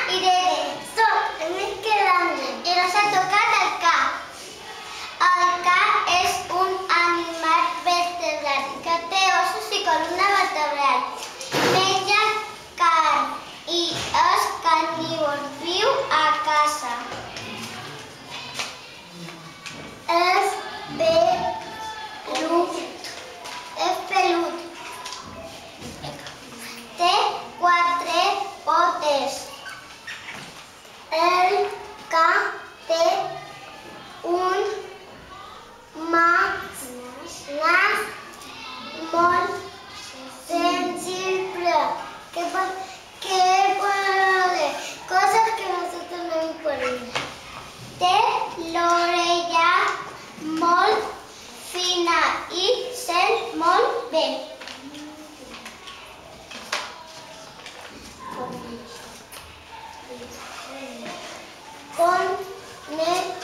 i D de soc el més grande. I no s'ha tocat el K. El K és un animal vertebrat que té ossos i columna vertebral. Menja carn i és carnívor. Viu a casa. És pelut. Té 4 potes. El K té un nas molt sensible. ¿Qué puede? Cosas que nosotros no podemos. Té l'orella molt fina i sent molt bé. Coneixem.